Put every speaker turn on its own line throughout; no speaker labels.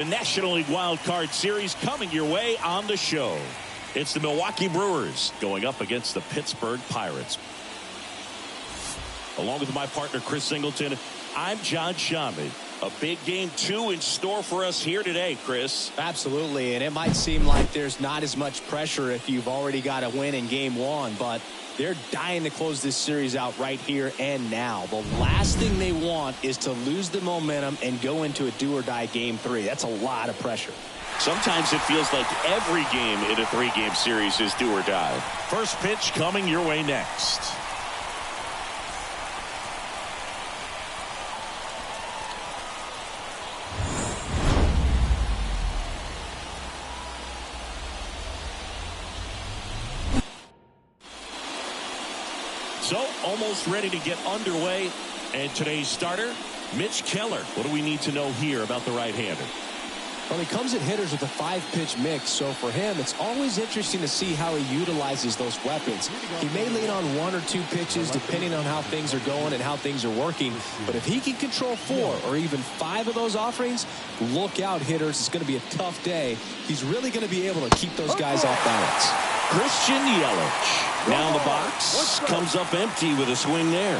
The National League Wildcard Series coming your way on the show. It's the Milwaukee Brewers going up against the Pittsburgh Pirates. Along with my partner Chris Singleton, I'm John Shammy. A big game 2 in store for us here today, Chris.
Absolutely, and it might seem like there's not as much pressure if you've already got a win in game 1, but they're dying to close this series out right here and now. The last thing they want is to lose the momentum and go into a do-or-die game 3. That's a lot of pressure.
Sometimes it feels like every game in a 3-game series is do or die. First pitch coming your way next. So, almost ready to get underway. And today's starter, Mitch Keller. What do we need to know here about the right-hander?
Well, he comes at hitters with a 5-pitch mix, so for him, it's always interesting to see how he utilizes those weapons. He may lean on 1 or 2 pitches depending on how things are going and how things are working, but if he can control 4 or even 5 of those offerings, look out, hitters. It's going to be a tough day. He's really going to be able to keep those guys off balance.
Christian Yelich. Down the box, comes up empty with a swing there.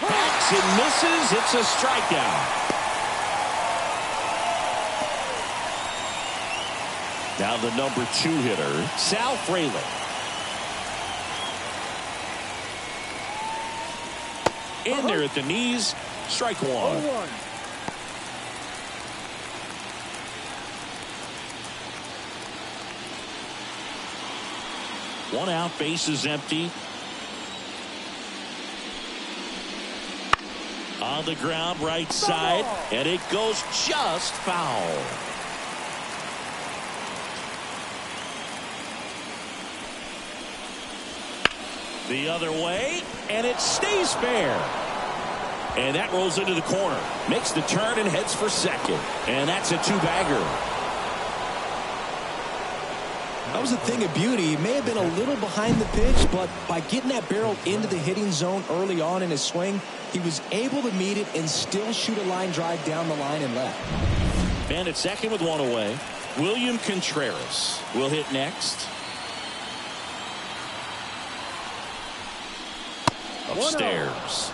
Backs and misses. It's a strikeout. Now the number 2 hitter, Sal Frelick. In there at the knees, strike 1.
0-1.
One out, base is empty. On the ground, right side, and it goes just foul. The other way, and it stays fair. And that rolls into the corner. Makes the turn and heads for second. And that's a 2-bagger.
That was a thing of beauty. He may have been a little behind the pitch, but by getting that barrel into the hitting zone early on in his swing, he was able to meet it and still shoot a line drive down the line and left.
And at second with 1 away, William Contreras will hit next. Upstairs.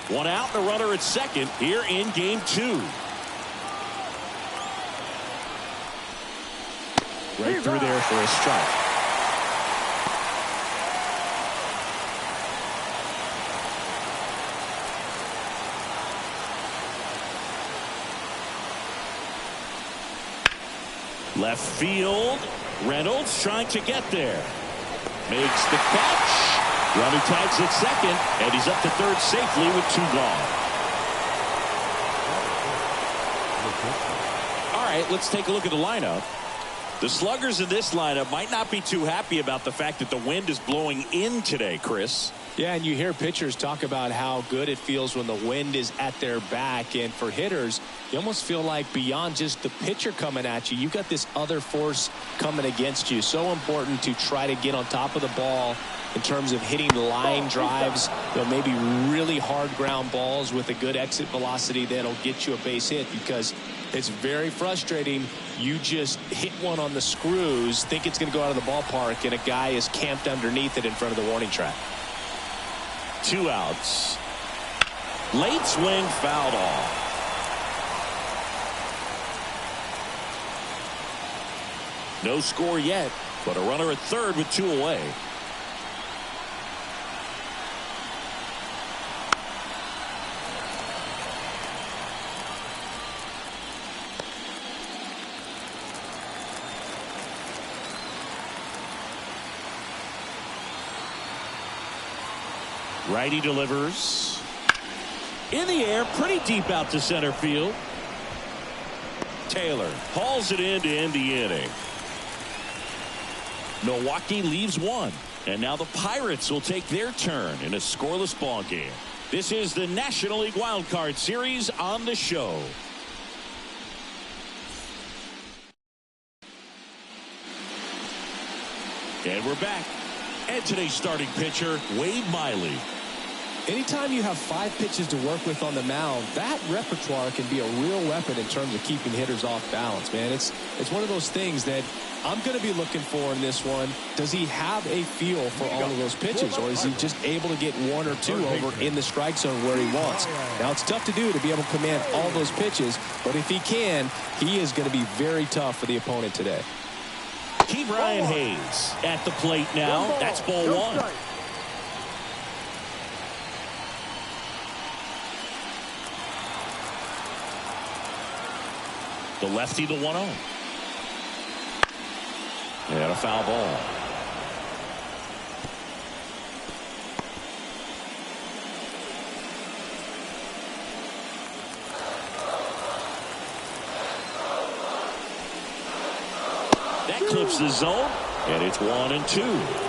One out, the runner at second here in game 2. Right through there for a strike. Left field. Reynolds trying to get there. Makes the catch. Runner tags at second, and he's up to third safely with 2 gone. All right, let's take a look at the lineup. The sluggers in this lineup might not be too happy about the fact that the wind is blowing in today, Chris.
Yeah, and you hear pitchers talk about how good it feels when the wind is at their back. And for hitters, you almost feel like beyond just the pitcher coming at you, you've got this other force coming against you. So important to try to get on top of the ball in terms of hitting line drives, maybe really hard ground balls with a good exit velocity that'll get you a base hit, because it's very frustrating. You just hit one on the screws, think it's going to go out of the ballpark, and a guy is camped underneath it in front of the warning track.
2 outs. Late swing fouled off. No score yet, but a runner at third with 2 away. Righty delivers. In the air, pretty deep out to center field. Taylor hauls it in to end the inning. Milwaukee leaves one. And now the Pirates will take their turn in a scoreless ball game. This is the National League Wildcard Series on the show. And we're back. And today's starting pitcher, Wade Miley.
Anytime you have 5 pitches to work with on the mound, that repertoire can be a real weapon in terms of keeping hitters off balance, man. It's one of those things that I'm going to be looking for in this one. Does he have a feel for all of those pitches, or is he just able to get 1 or 2 over in the strike zone where he wants? Now, it's tough to do to be able to command all those pitches, but if he can, he is going to be very tough for the opponent today.
Brian Hayes at the plate now. That's ball 1. The lefty, the 1-0. And a foul ball. That clips the zone, and it's 1-2.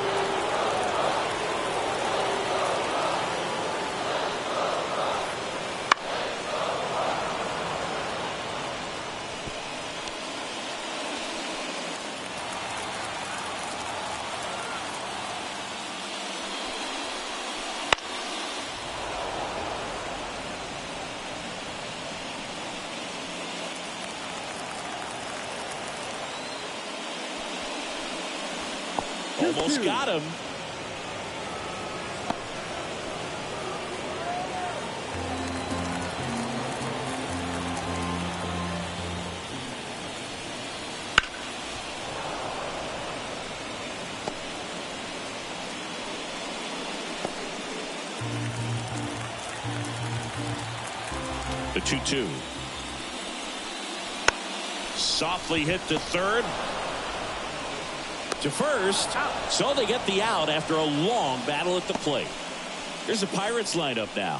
Almost got him. The 2-2. Softly hit to third. To first, so they get the out after a long battle at the plate. Here's the Pirates lineup now.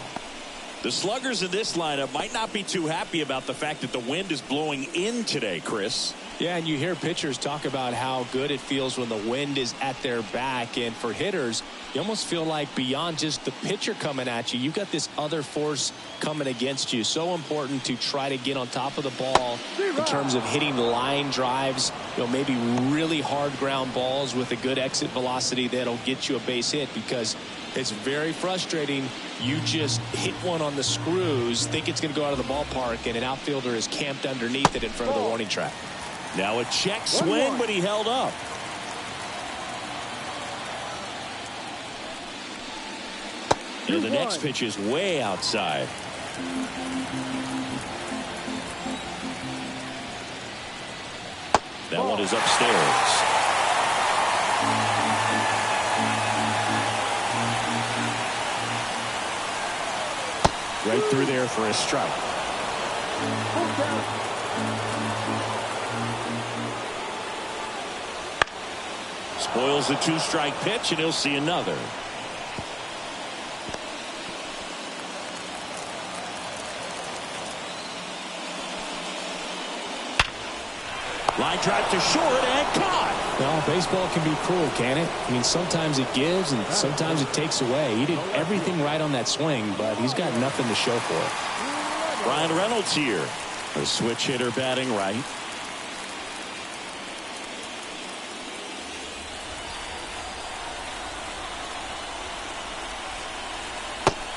The sluggers in this lineup might not be too happy about the fact that the wind is blowing in today, Chris.
Yeah, and you hear pitchers talk about how good it feels when the wind is at their back, and for hitters, you almost feel like beyond just the pitcher coming at you, you've got this other force coming against you. So important to try to get on top of the ball in terms of hitting line drives, maybe really hard ground balls with a good exit velocity that'll get you a base hit, because it's very frustrating. You just hit one on the screws, think it's going to go out of the ballpark, and an outfielder is camped underneath it in front of the warning track.
Now a check swing, but he held up. And the next pitch is way outside. That one is upstairs. Right through there for a strike. Spoils the 2-strike pitch, and he'll see another. Line drive to short and caught.
Well, baseball can be cruel, can it? I mean, sometimes it gives and sometimes it takes away. He did everything right on that swing, but he's got nothing to show for it.
Ryan Reynolds here. A switch hitter batting right.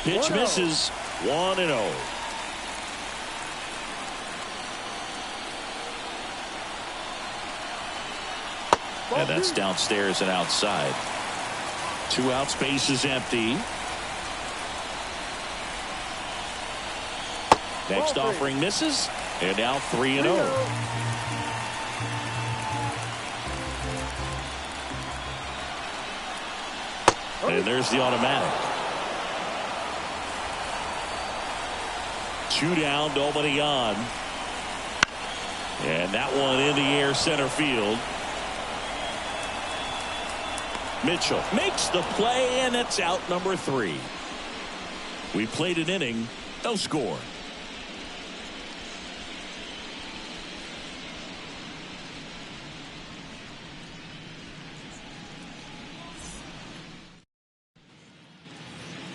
Pitch misses. 1-0. And that's downstairs and outside. 2 outs, base is empty. Next offering misses, and now 3-0. And there's the automatic. 2 down, nobody on. And that one in the air, center field. Mitchell makes the play, and it's out number 3. We played an inning, no score.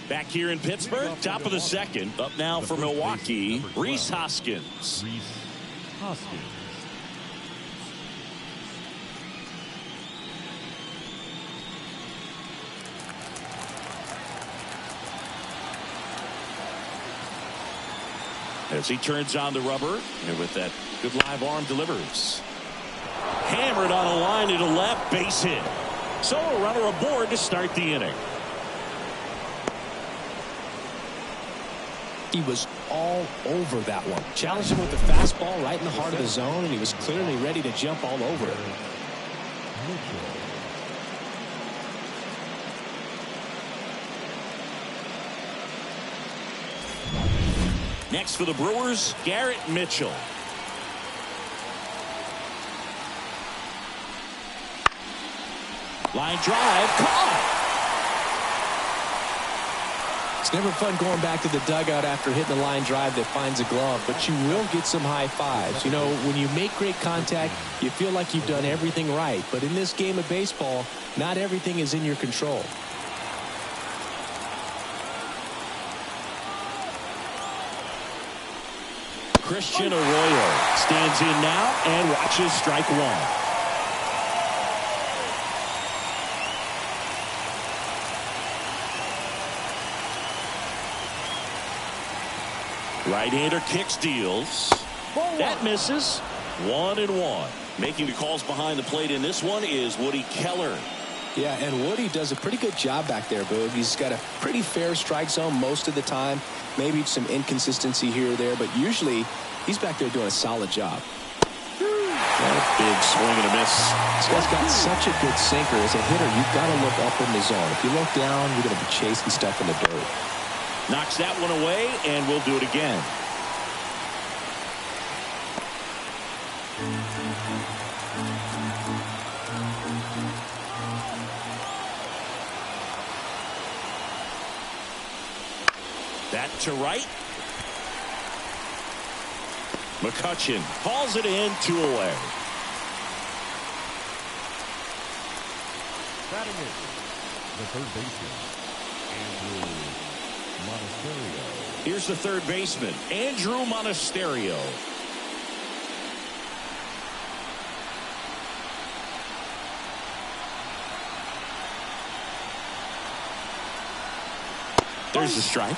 Back here in Pittsburgh, top of the second. Up now for Milwaukee, Rhys Hoskins. As he turns on the rubber, and with that good live arm delivers. Hammered on a line to the left, base hit. So a runner aboard to start the inning.
He was all over that one. Challenged him with the fastball right in the heart of the zone, and he was clearly ready to jump all over it.
Next for the Brewers, Garrett Mitchell. Line drive, caught.
It's never fun going back to the dugout after hitting a line drive that finds a glove, but you will get some high fives. You know, when you make great contact, you feel like you've done everything right. But in this game of baseball, not everything is in your control.
Christian Arroyo stands in now and watches strike one. Right-hander kicks, deals. That misses. 1-1. Making the calls behind the plate in this one is Woody Keller.
Yeah, and Woody does a pretty good job back there, Boog. He's got a pretty fair strike zone most of the time. Maybe some inconsistency here or there, but usually he's back there doing a solid job.
Big swing and a miss.
This guy's got such a good sinker. As a hitter, you've got to look up in the zone. If you look down, you're going to be chasing stuff in the dirt.
Knocks that one away, and we'll do it again. That to right. McCutchen hauls it in, 2 away.
Batting it, the third baseman, Andrew Monasterio.
Here's the third baseman, Andrew Monasterio. There's the strike.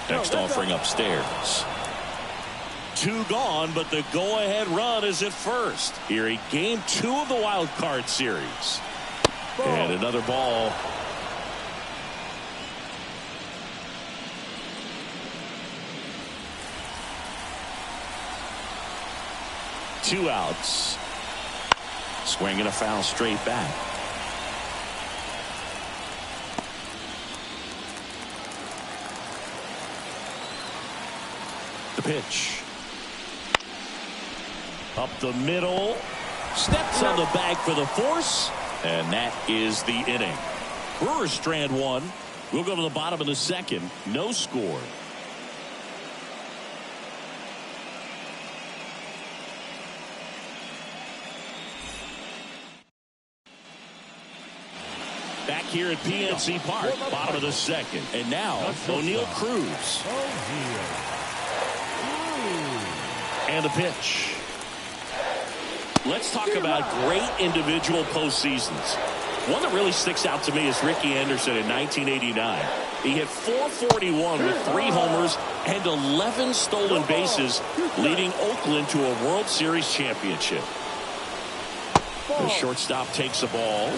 Next offering upstairs. 2 gone, but the go-ahead run is at first. Here in game 2 of the wild card series. And another ball. Two outs. Swing and a foul straight back. The pitch. Up the middle. Steps on the bag for the force. And that is the inning. Brewers strand 1. We'll go to the bottom of the second. No score. Back here at PNC Park, bottom of the second. And now, O'Neal Cruz. And the pitch. Let's talk about great individual postseasons. One that really sticks out to me is Ricky Anderson in 1989. He hit .441 with 3 homers and 11 stolen bases, leading Oakland to a World Series championship. The shortstop takes the ball.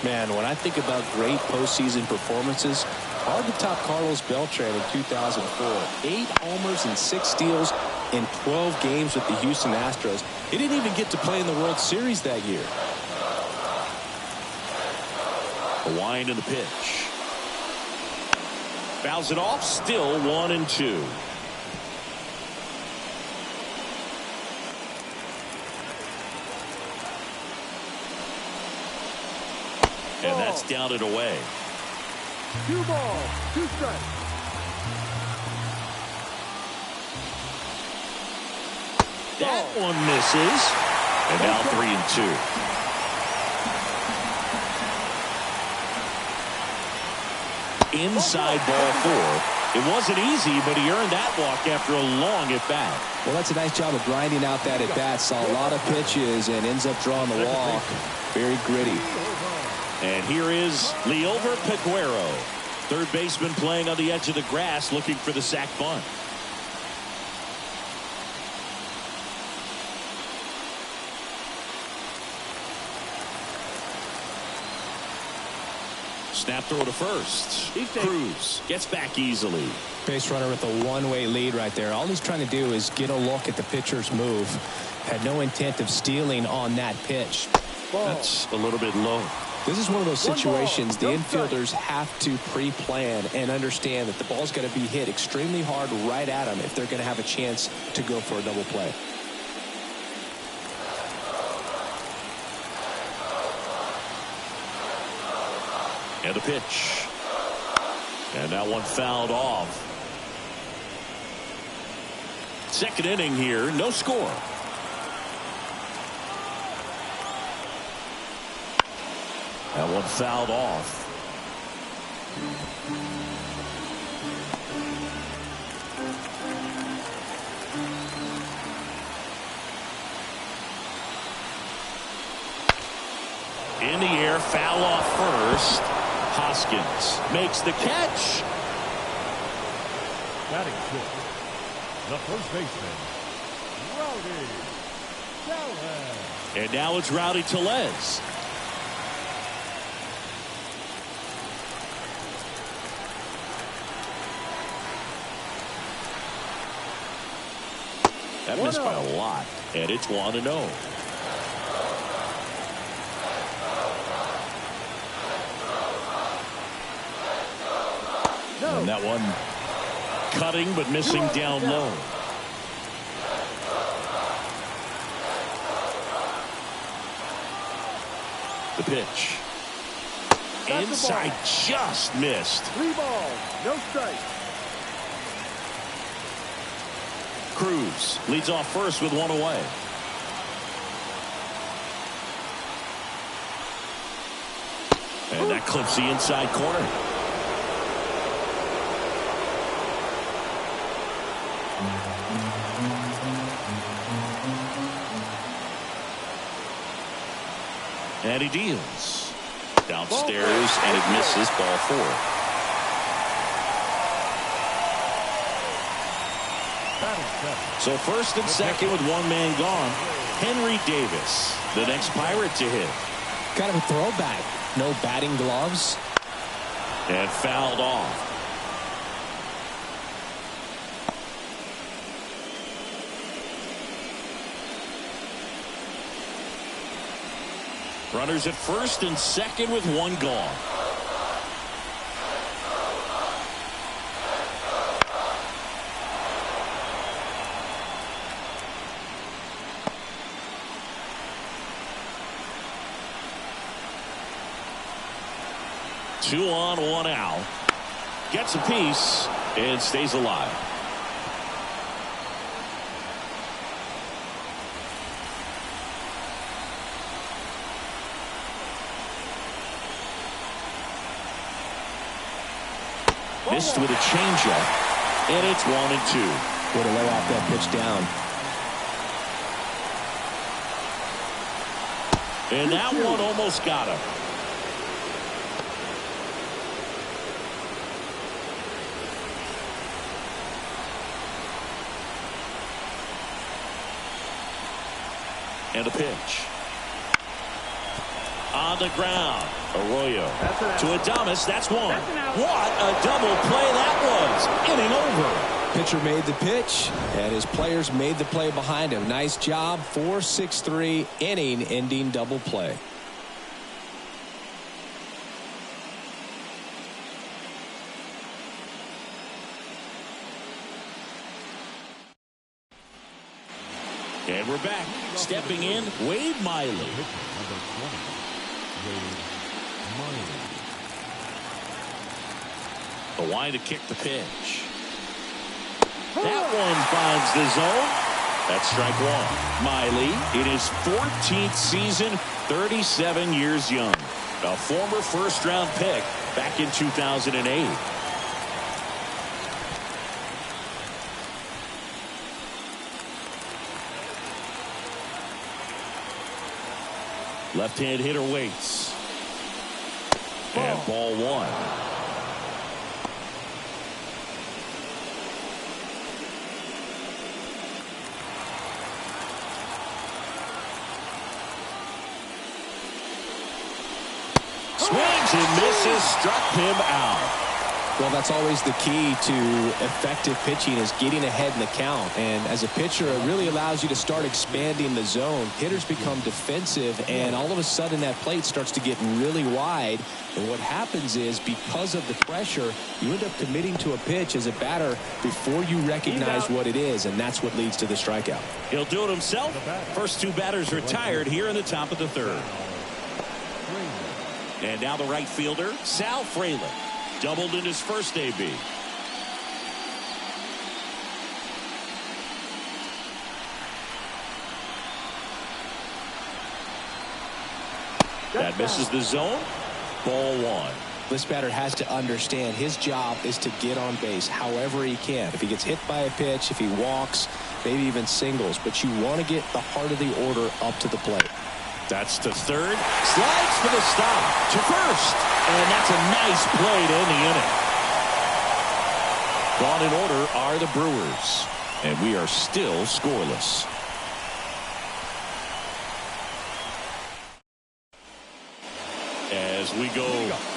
Man, when I think about great postseason performances, hard to top Carlos Beltran in 2004. 8 homers and 6 steals in 12 games with the Houston Astros. He didn't even get to play in the World Series that year.
A wind in the pitch. Fouls it off, still 1-2. And that's down and away.
2 balls, 2 strikes.
That one misses. And now 3-2. Inside ball 4. It wasn't easy, but he earned that walk after a long at-bat.
Well, that's a nice job of grinding out that at-bat. Saw a lot of pitches and ends up drawing the walk. Very gritty.
And here is Liover Peguero, third baseman playing on the edge of the grass, looking for the sac bunt. Snap throw to first. Cruz gets back easily.
Base runner with a one-way lead right there. All he's trying to do is get a look at the pitcher's move. Had no intent of stealing on that pitch.
That's a little bit low.
This is one of those situations the infielders have to pre-plan and understand that the ball's got to be hit extremely hard right at them if they're going to have a chance to go for a double play.
And a pitch. And that one fouled off. Second inning here, no score. That one fouled off. In the air, foul off first. Hoskins makes the catch.
Batting fifth, the first baseman, Rowdy Tellez.
And now it's Rowdy Tellez. That missed by a lot, and it's 1-0. And that one cutting but missing down low. The pitch. Inside, just missed.
3 balls, no strike.
Cruz leads off first with 1 away. And that clips the inside corner. And he deals downstairs, and it misses ball 4. So first and second with one man gone. Henry Davis, the next Pirate to hit.
Kind of a throwback. No batting gloves.
And fouled off. Runners at first and second with one gone. Two on, one out. Gets a piece and stays alive. Missed with a changeup, and it's 1-2.
Way to lay off that pitch down.
And that one almost got him. And a pitch. On the ground. Arroyo to Adames. That's one. What a double play that was. Inning over.
Pitcher made the pitch, and his players made the play behind him. Nice job. 4-6-3 inning-ending double play.
And we're back. Stepping in, Wade Miley. The line to kick the pitch. That one finds the zone. That's strike one. Miley in his 14th season, 37 years young. A former first-round pick back in 2008. Left-hand hitter waits. And ball one. Swings and misses, struck him out.
Well, that's always the key to effective pitching, is getting ahead in the count. And as a pitcher, it really allows you to start expanding the zone. Hitters become defensive, and all of a sudden that plate starts to get really wide. And what happens is, because of the pressure, you end up committing to a pitch as a batter before you recognize what it is, and that's what leads to the strikeout.
He'll do it himself. First two batters retired here in the top of the third. And now the right fielder, Sal Frelick. Doubled in his first AB. That misses the zone. Ball one.
This batter has to understand his job is to get on base however he can. If he gets hit by a pitch, if he walks, maybe even singles. But you want to get the heart of the order up to the plate.
That's to third. Slides for the stop. To first. And that's a nice play to end the inning. Gone in order are the Brewers. And we are still scoreless. As we go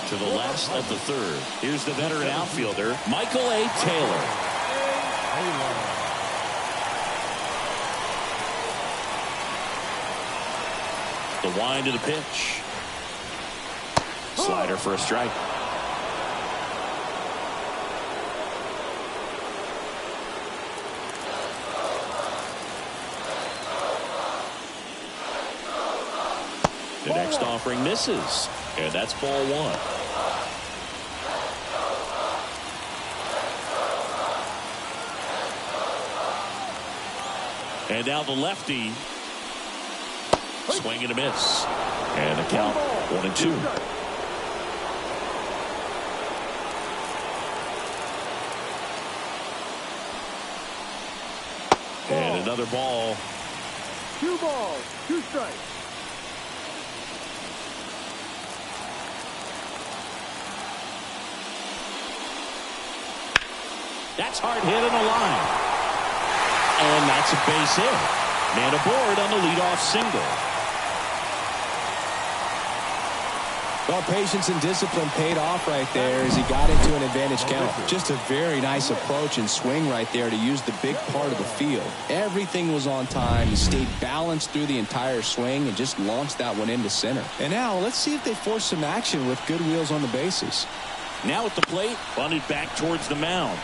to the last of the third. Here's the veteran outfielder, Michael A. Taylor. The wind of the pitch. Slider for a strike. The next offering misses. And that's ball one. And now the lefty. Swing and a miss. And the count 1-2. And another ball.
2 balls, 2 strikes.
That's hard hit on the line. And that's a base hit. Man aboard on the leadoff single.
Well, patience and discipline paid off right there as he got into an advantage count. Just a very nice approach and swing right there to use the big part of the field. Everything was on time. He stayed balanced through the entire swing and just launched that one into center. And now let's see if they force some action with good wheels on the bases.
Now at the plate, bunted back towards the mound.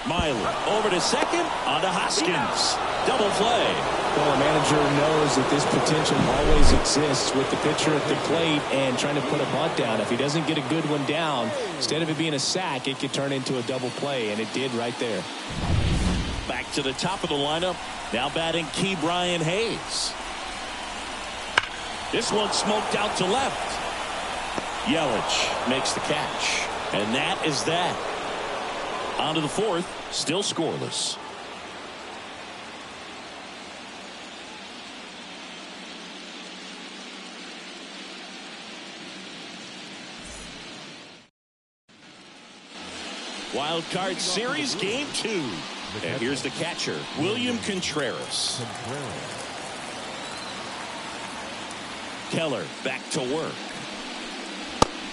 Miley over to second, on to Hoskins. Double play.
Well, a manager knows that this potential always exists with the pitcher at the plate and trying to put a bunt down. If he doesn't get a good one down, instead of it being a sack, it could turn into a double play, and it did right there.
Back to the top of the lineup. Now batting Key Brian Hayes. This one smoked out to left. Yelich makes the catch. And that is that. On to the fourth, still scoreless. Wildcard Series Game 2. And here's the catcher, William Contreras. Keller back to work.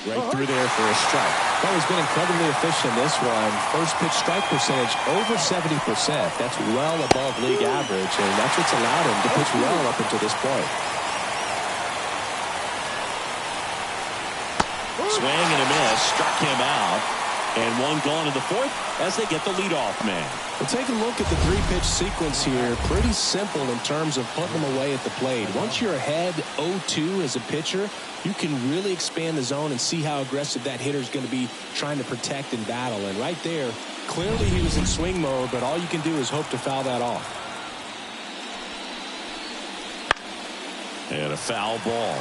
Right through there for a strike. Well, he's been incredibly efficient in this one. First pitch strike percentage over 70%. That's well above league average, and that's what's allowed him to pitch well up until this point.
Swing and a miss, struck him out. And one gone in the fourth as they get the leadoff man.
Well, take a look at the three-pitch sequence here. Pretty simple in terms of putting them away at the plate. Once you're ahead 0-2 as a pitcher, you can really expand the zone and see how aggressive that hitter is going to be trying to protect and battle. And right there, clearly he was in swing mode, but all you can do is hope to foul that off.
And a foul ball.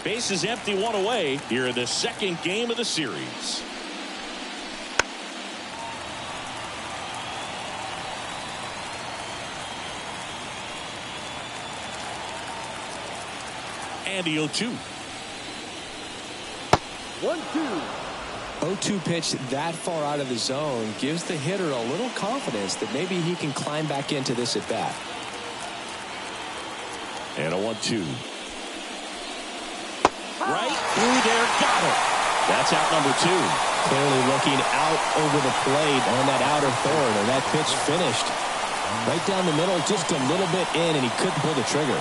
Base is empty, one away here in the second game of the series. And the 0-2.
1-2.
0-2 pitch that far out of the zone gives the hitter a little confidence that maybe he can climb back into this at bat.
And a 1-2. Right through there, got it. That's out number 2.
Clearly looking out over the plate on that outer third, and that pitch finished right down the middle, just a little bit in, and he couldn't pull the trigger.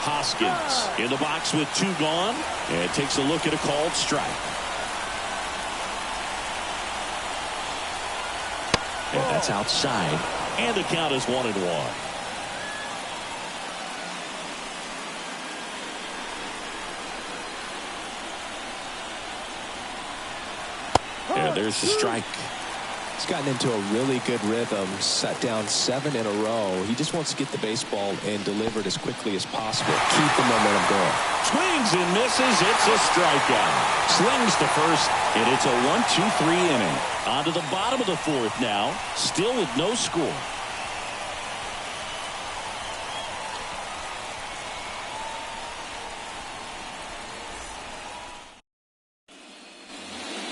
Hoskins in the box with 2 gone, and takes a look at a called strike. And that's outside, and the count is 1-1. And there's the strike.
He's gotten into a really good rhythm, set down 7 in a row. He just wants to get the baseball and deliver it as quickly as possible. Keep the momentum going.
Swings and misses. It's a strikeout. Slings to first, and it's a 1-2-3 inning. On to the bottom of the 4th now, still with no score.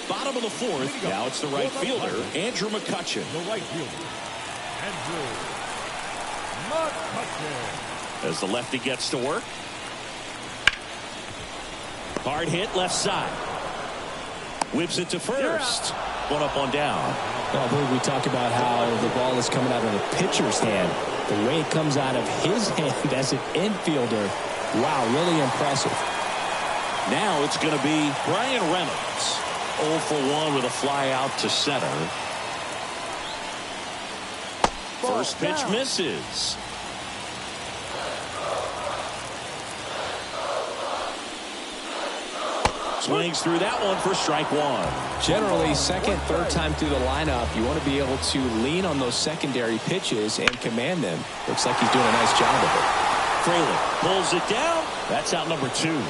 Bottom of the 4th, now it's the right fielder, Andrew McCutchen.
The right fielder, Andrew McCutchen.
As the lefty gets to work. Hard hit left side. Whips it to first. 1 up, 1 down.
Well, I believe we talk about how the ball is coming out of the pitcher's hand. The way it comes out of his hand as an infielder. Wow, really impressive.
Now it's going to be Brian Reynolds. 0 for 1 with a fly out to center. First pitch misses. Swings through that one for strike 1.
Generally, second, third time through the lineup, you want to be able to lean on those secondary pitches and command them. Looks like he's doing a nice job of it.
Fraley pulls it down. That's out number 2.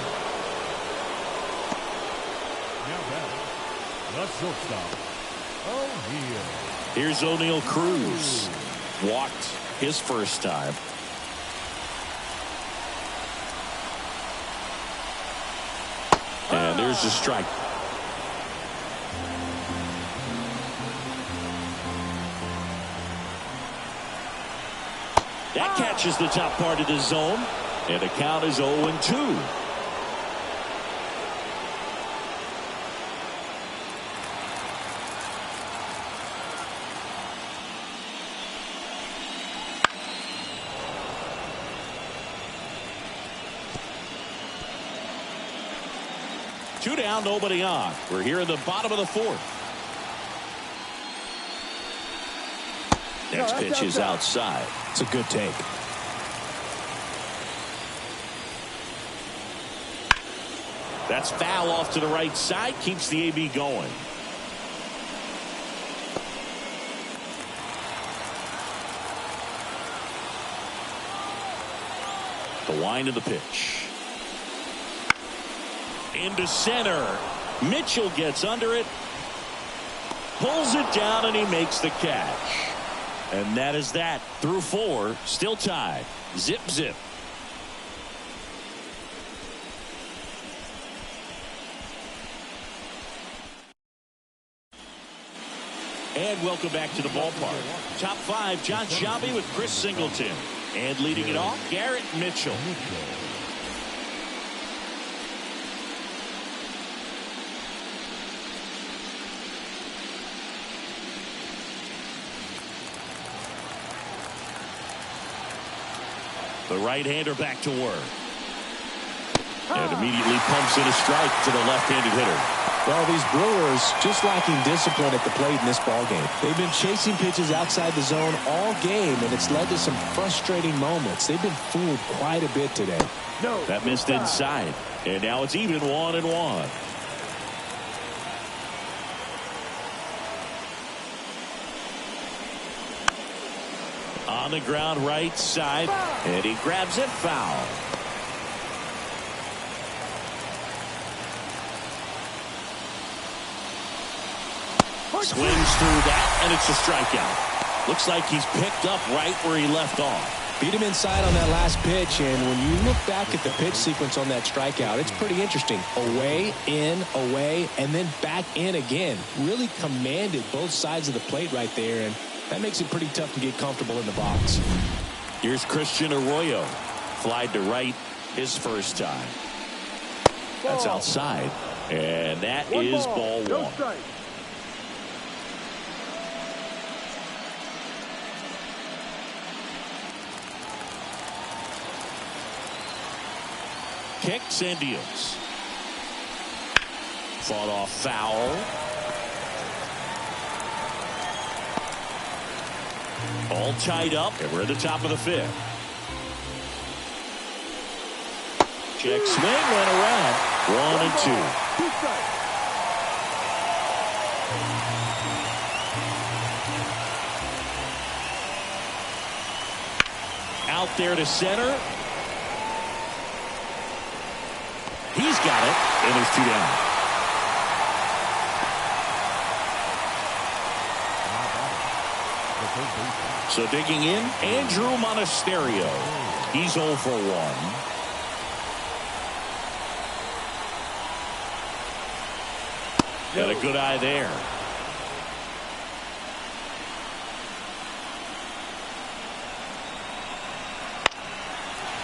The shortstop, O'Neal.
Here's O'Neal Cruz. Walked his first time. And there's the strike. That catches the top part of the zone. And the count is 0-2. Two down, nobody on. We're here in the bottom of the 4th. Next pitch is outside.
It's a good take.
That's foul off to the right side. Keeps the AB going. The wind of the pitch. Into center. Mitchell gets under it. Pulls it down, and he makes the catch. And that is that. Through 4. Still tied. Zip, zip. And welcome back to the ballpark. Top 5, John Sciambi with Chris Singleton. And leading it off, Garrett Mitchell. The right-hander back to work. And immediately pumps in a strike to the left-handed hitter.
Well, these Brewers just lacking discipline at the plate in this ballgame. They've been chasing pitches outside the zone all game, and it's led to some frustrating moments. They've been fooled quite a bit today.
No.
That missed inside. And now it's even 1-1. On the ground right side. And he grabs it foul. Swings through that, and it's a strikeout. Looks like he's picked up right where he left off.
Beat him inside on that last pitch, and when you look back at the pitch sequence on that strikeout, it's pretty interesting. Away, in, away, and then back in again. Really commanded both sides of the plate right there, and that makes it pretty tough to get comfortable in the box.
Here's Christian Arroyo. Flied to right his first time. That's outside, and that is ball one. Kicks and deals. Fought off foul. All tied up, and we're at the top of the fifth. Check swing, went around. 1-2. Out there to center. He's got it, and there's two down. So digging in, Andrew Monasterio. He's 0 for 1. Got a good eye there.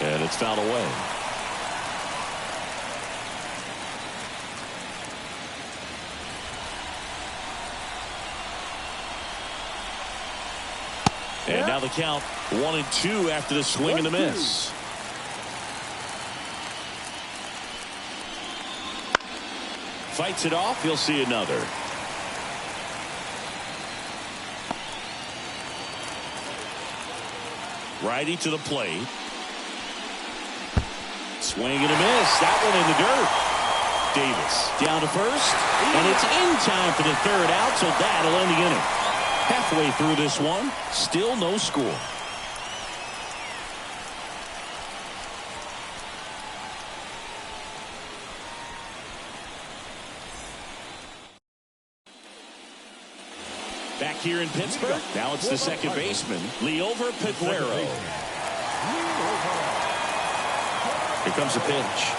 And it's fouled away. And now the count 1-2 after the swing and the miss. Fights it off. He'll see another. Righty to the plate. Swing and a miss. That one in the dirt. Davis down to first. And it's in time for the third out, so that'll end the inning. Halfway through this one, still no score. Back here in Pittsburgh, now it's the second baseman, Liover Peguero. Here comes a pitch.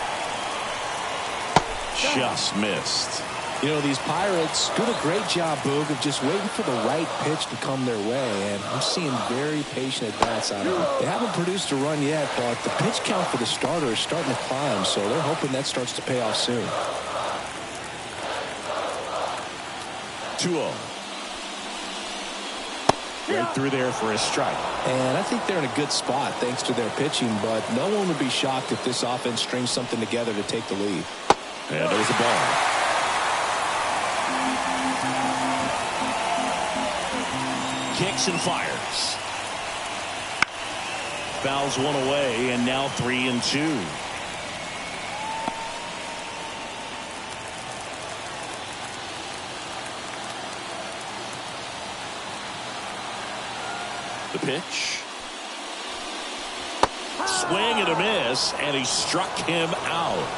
Just missed.
You know, these Pirates do a great job, Boog, of just waiting for the right pitch to come their way, and I'm seeing very patient at-bats out of them. They haven't produced a run yet, but the pitch count for the starter is starting to climb, so they're hoping that starts to pay off soon.
2-0. Right through there for a strike.
And I think they're in a good spot thanks to their pitching, but no one would be shocked if this offense strings something together to take the lead.
And there's a ball. Kicks and fires. Fouls one away, and now 3-2. The pitch. Swing and a miss, and he struck him out.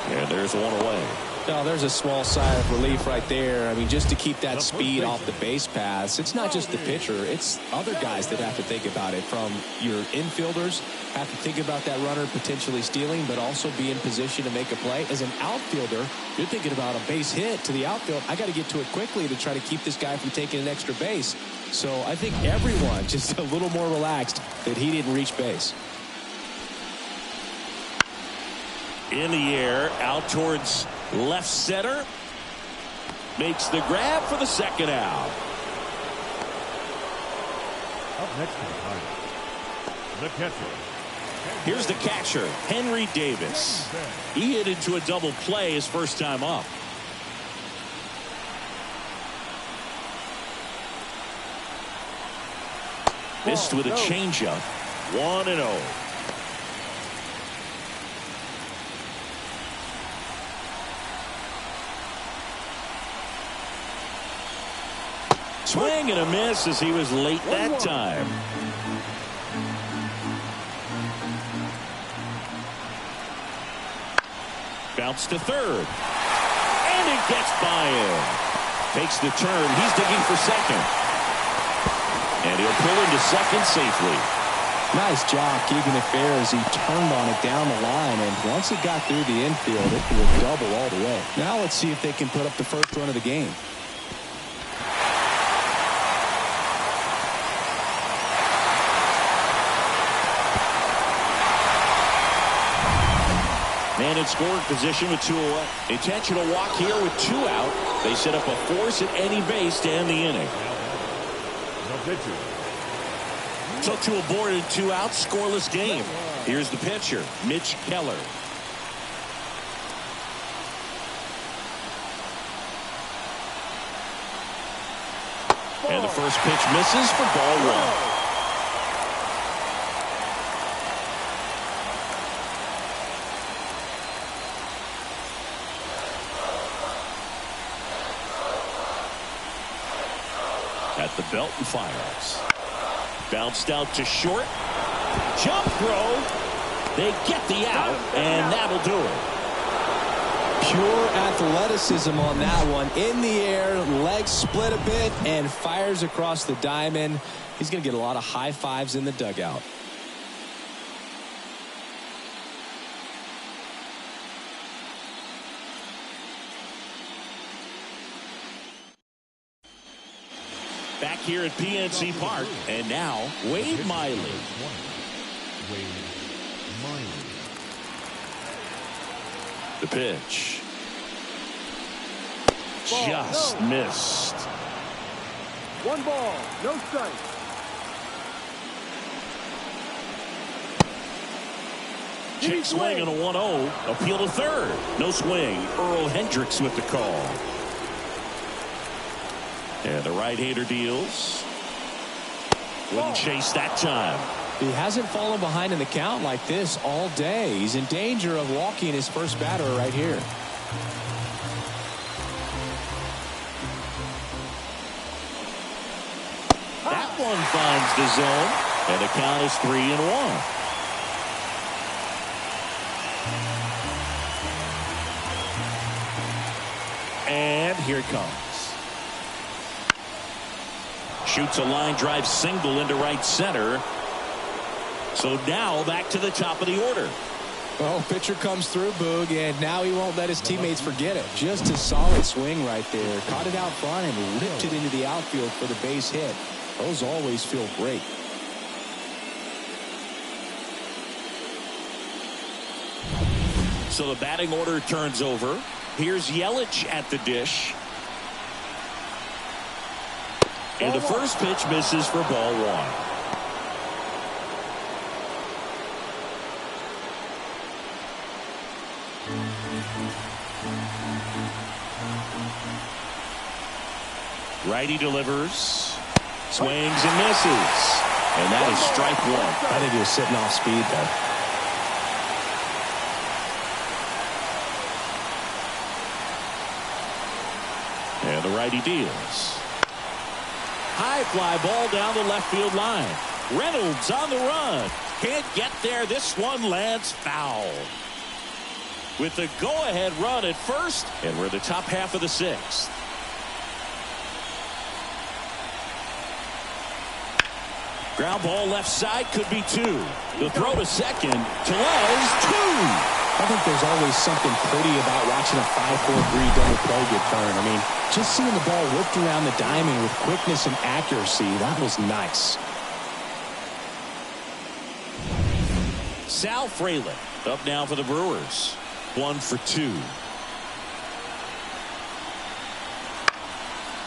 And there's one away.
Now, there's a small sigh of relief right there. I mean, just to keep that speed off the base paths. It's not just the pitcher. It's other guys that have to think about it. From your infielders, have to think about that runner potentially stealing, but also be in position to make a play. As an outfielder, you're thinking about a base hit to the outfield. I got to get to it quickly to try to keep this guy from taking an extra base. So I think everyone just a little more relaxed that he didn't reach base.
In the air, out towards left center. Makes the grab for the second out.
Up next to the Pirates, the catcher.
Here's the catcher, Henry Davis. He hit into a double play his first time up. Missed with a changeup. 1-0. Swing and a miss as he was late that time. Bounce to third. And it gets by him. Takes the turn. He's digging for second. And he'll pull into second safely.
Nice job keeping it fair as he turned on it down the line. And once it got through the infield, it will double all the way. Now let's see if they can put up the first run of the game.
Man in scoring position with 2 away. Intentional walk here with 2 out. They set up a force at any base to end the inning. So 2 aboard and 2 out, scoreless game. Here's the pitcher, Mitch Keller. And the first pitch misses for ball 1. At the belt and fires. Bounced out to short. Jump throw. They get the out, and that'll do it.
Pure athleticism on that one. In the air, legs split a bit, and fires across the diamond. He's going to get a lot of high fives in the dugout.
Back here at PNC Park, and now Wade Miley. The pitch. Just missed.
1 ball, no strike.
Check swing and a 1-0. Appeal to third. No swing. Earl Hendricks with the call. And the right-hander deals. Wouldn't chase that time.
He hasn't fallen behind in the count like this all day. He's in danger of walking his first batter right here.
That one finds the zone, and the count is 3-1. And here it comes. Shoots a line drive single into right center. So now back to the top of the order.
Well, pitcher comes through, Boog, and now he won't let his teammates forget it. Just a solid swing right there. Caught it out front and ripped it into the outfield for the base hit. Those always feel great.
So the batting order turns over. Here's Yelich at the dish. And the first pitch misses for ball 1. Righty delivers. Swings and misses. And that is strike 1.
I think he was sitting off speed there.
And the righty deals. High fly ball down the left field line. Reynolds on the run. Can't get there. This one lands foul. With the go-ahead run at first, and we're the top half of the 6th. Ground ball left side, could be 2. The throw to second. Tellez, 2.
I think there's always something pretty about watching a 5-4-3 double play get turned. I mean, just seeing the ball whipped around the diamond with quickness and accuracy, that was nice.
Sal Frelick up now for the Brewers. 1 for 2.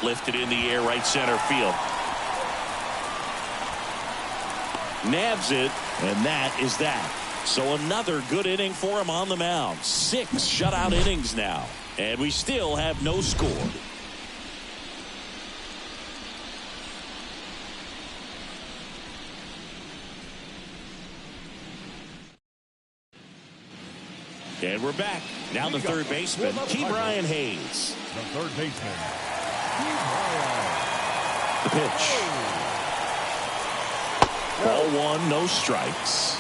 Lifted in the air, right center field. Nabs it, and that is that. So another good inning for him on the mound. 6 shutout innings now, and we still have no score. And we're back. Now the third baseman, Ke'Bryan Hayes.
The third baseman, Ke'Bryan.
The pitch. Ball one, no strikes.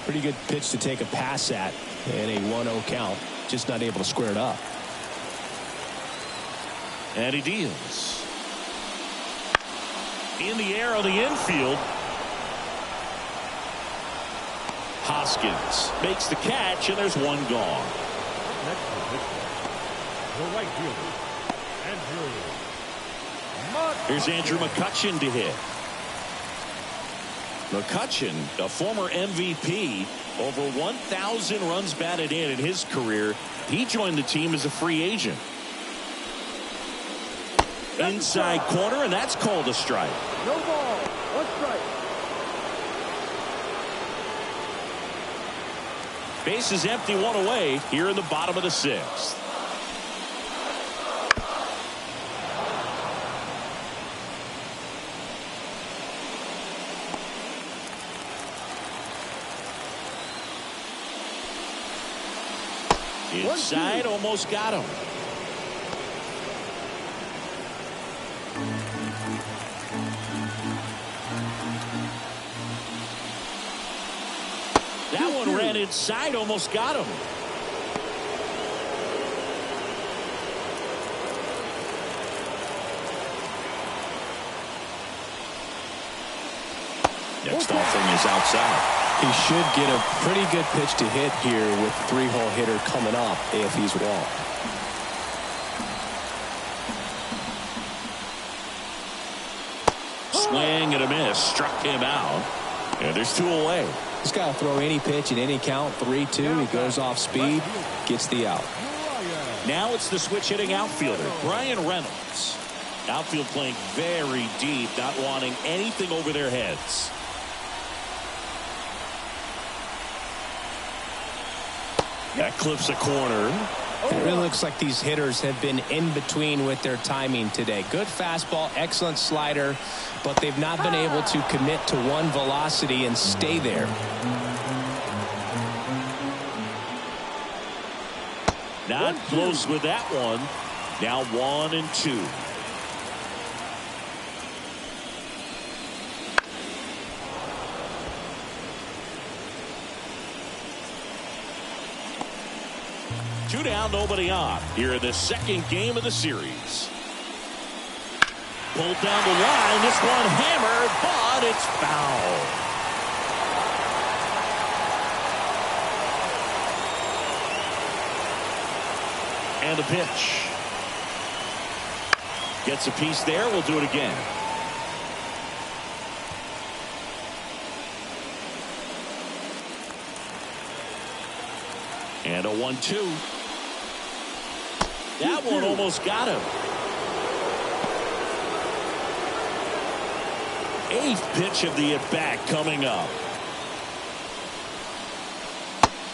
Pretty good pitch to take a pass at in a 1-0 count. Just not able to square it up.
And he deals. In the air on the infield. Hoskins makes the catch, and there's one gone.
Next to Pittsburgh, the right fielder, Andrew.
Here's Andrew McCutchen to hit. McCutchen, a former MVP, over 1,000 runs batted in his career. He joined the team as a free agent. Inside corner, and that's called a strike.
No ball. One strike.
Base is empty, one away here in the bottom of the sixth. Inside, almost got him. That one ran inside, almost got him. Next offering is outside.
He should get a pretty good pitch to hit here with the 3-hole hitter coming up if he's walked.
Swing and a miss. Struck him out. And there's two away.
He's got to throw any pitch in any count. 3-2. He goes off speed. Gets the out.
Now it's the switch hitting outfielder, Brian Reynolds. Outfield playing very deep, not wanting anything over their heads. That clips a corner.
It really looks like these hitters have been in between with their timing today. Good fastball, excellent slider, but they've not been able to commit to one velocity and stay there.
Not close with that one. Now 1-2. Two down, nobody on here in the second game of the series. Pulled down the line. This one hammered, but it's foul. And a pitch. Gets a piece there. We'll do it again. And a 1-2. That one almost got him. Eighth pitch of the at-bat coming up.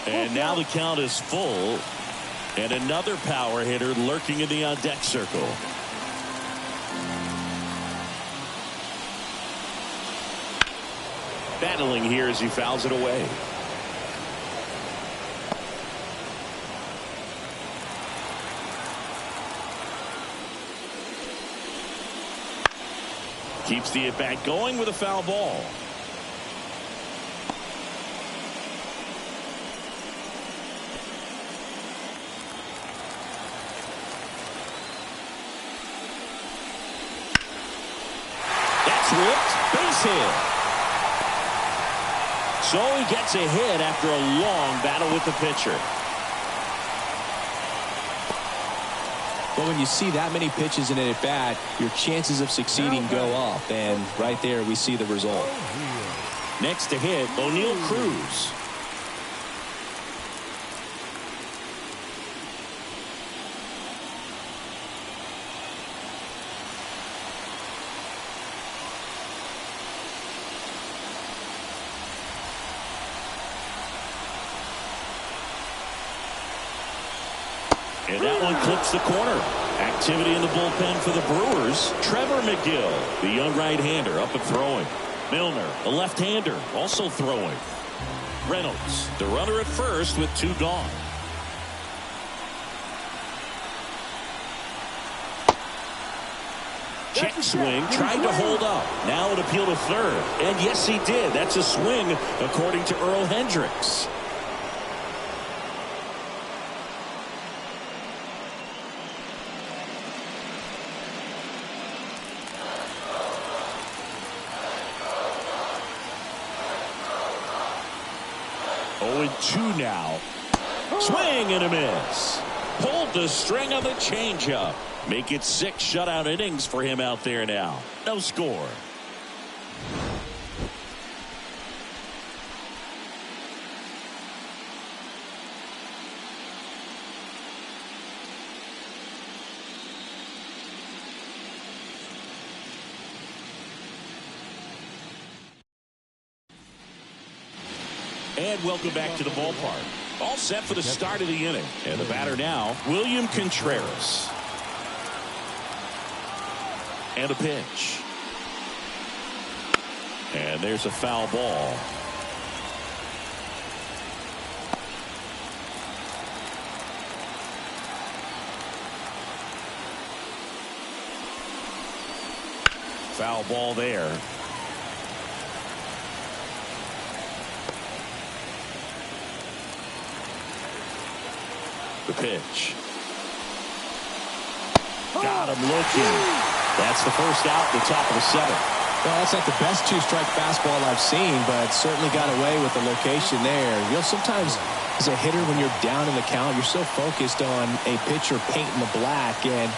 And now the count is full. And another power hitter lurking in the on-deck circle. Battling here as he fouls it away. Keeps the at-bat going with a foul ball. That's ripped. Base hit. So he gets a hit after a long battle with the pitcher.
But when you see that many pitches in an at-bat, your chances of succeeding go up. And right there, we see the result.
Next to hit, O'Neal Cruz. And that one clips the corner. Activity in the bullpen for the Brewers. Trevor McGill, the young right-hander, up and throwing. Milner, the left-hander, also throwing. Reynolds, the runner at first with 2 gone. Check swing, tried to hold up. Now an appeal to third. And yes, he did. That's a swing, according to Earl Hendricks. Oh, 2 now. Swing and a miss. Pulled the string on the changeup. Make it 6 shutout innings for him out there now. No score. And welcome back to the ballpark. All set for the start of the inning. And the batter now, William Contreras. And a pitch. And there's a foul ball. Foul ball there. The pitch. Got him looking. That's the first out at the top of the 7th.
Well, that's not the best 2-strike fastball I've seen, but certainly got away with the location there. You know, sometimes as a hitter, when you're down in the count, you're so focused on a pitcher painting the black, and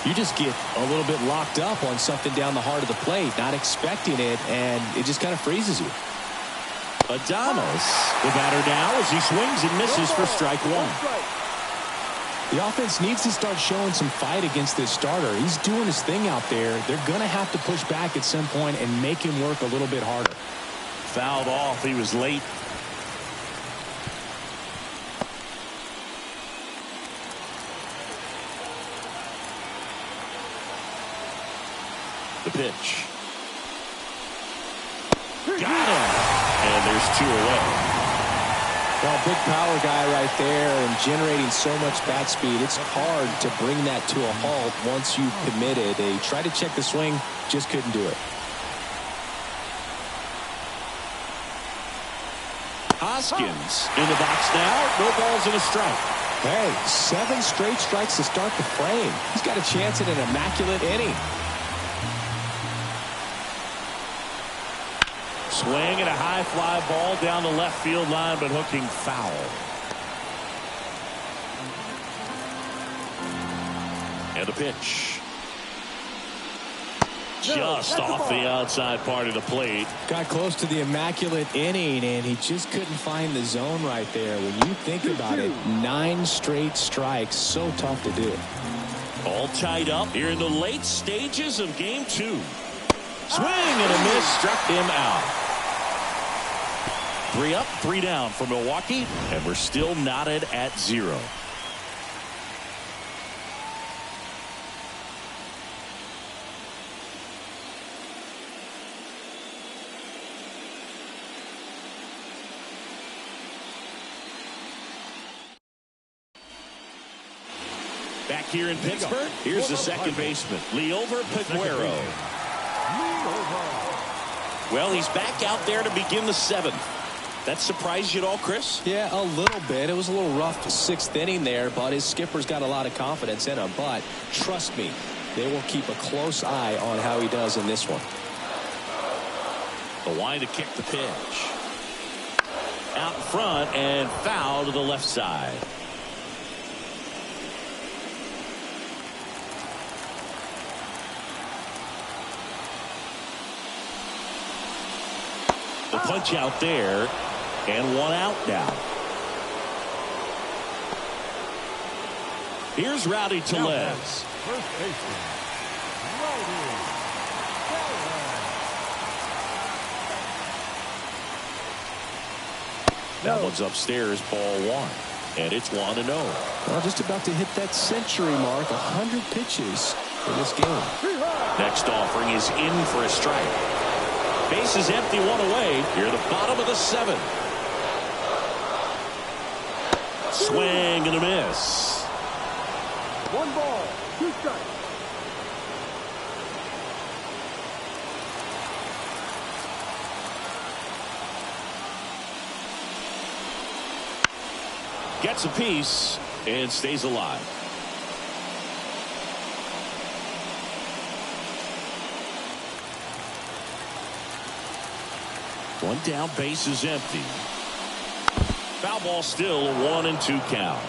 you just get a little bit locked up on something down the heart of the plate, not expecting it, and it just kind of freezes you.
Adames, the batter now as he swings and misses for strike 1.
The offense needs to start showing some fight against this starter. He's doing his thing out there. They're going to have to push back at some point and make him work a little bit harder.
Fouled off. He was late. The pitch. Got him. And there's 2 away.
Well, big power guy right there and generating so much bat speed. It's hard to bring that to a halt once you've committed. They tried to check the swing, just couldn't do it.
Hoskins in the box now. No balls and a strike.
Hey, 7 straight strikes to start the frame. He's got a chance at an immaculate inning.
Swing and a high fly ball down the left field line, but hooking foul. And a pitch. Just off the outside part of the plate.
Got close to the immaculate inning, and he just couldn't find the zone right there. When you think about it, 9 straight strikes, so tough to do.
All tied up here in the late stages of game 2. Swing and a miss, struck him out. 3 up, 3 down for Milwaukee, and we're still knotted at 0. Back here in Pittsburgh, here's the second baseman, Liover Peguero. Well, he's back out there to begin the 7th. That surprised you at all, Chris?
Yeah, a little bit. It was a little rough 6th inning there, but his skipper's got a lot of confidence in him. But trust me, they will keep a close eye on how he does in this one.
The line to kick the pitch. Out in front and foul to the left side. The punch out there, and 1 out now. Here's Rowdy Tellez.
First baseman, Rowdy.
That one's upstairs, ball 1. and it's 1-0.
Well, just about to hit that century mark, 100 pitches for this game.
Next offering is in for a strike. Base is empty, 1 away. Here at the bottom of the 7th. Swing and a miss.
1 ball, 2 strikes.
Gets a piece and stays alive. One down, base is empty. Foul ball still, a 1-2 count.